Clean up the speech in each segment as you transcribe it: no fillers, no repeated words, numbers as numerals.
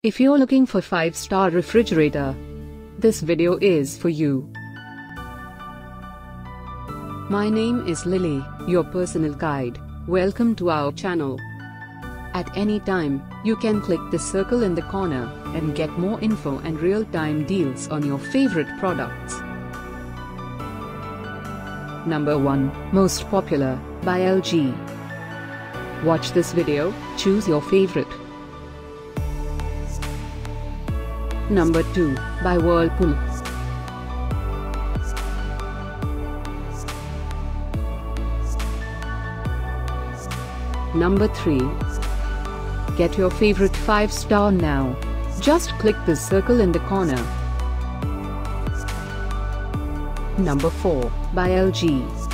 If you're looking for 5-star refrigerator, this video is for you. My name is Lily, your personal guide. Welcome to our channel. At any time, you can click the circle in the corner and get more info and real-time deals on your favorite products. Number 1, Most Popular, by LG. Watch this video, choose your favorite. Number 2, by Whirlpool. Number 3. Get your favorite 5-star now. Just click the circle in the corner. Number 4, by LG.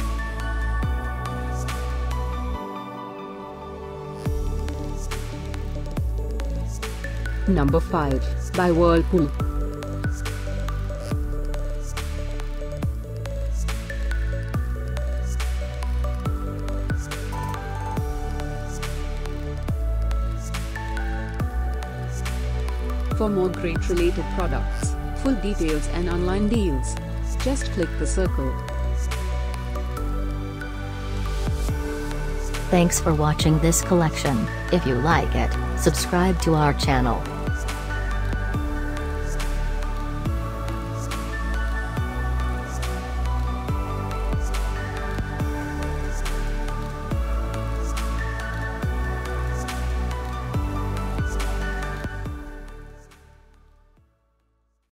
Number 5, by Whirlpool. For more great related products, full details and online deals, just click the circle. Thanks for watching this collection. If you like it, subscribe to our channel.